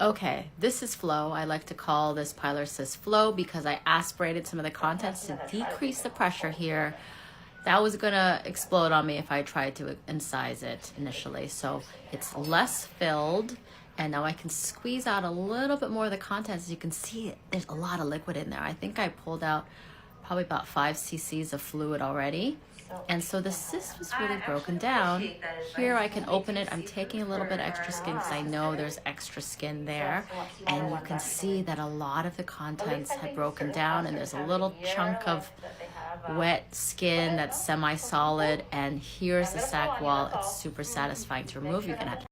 Okay, this is flow. I like to call this pilar cyst flow because I aspirated some of the contents to decrease the pressure here. That was gonna explode on me if I tried to incise it initially. So it's less filled, and now I can squeeze out a little bit more of the contents. As you can see, there's a lot of liquid in there. I think I pulled out probably about 5 cc's of fluid already. And so the cyst was really broken down. Here I can open it. I'm taking a little bit extra skin because I know there's extra skin there. And you can see that a lot of the contents had broken down, and there's a little chunk of wet skin that's semi-solid. And here's the sac wall. It's super satisfying to remove. You can have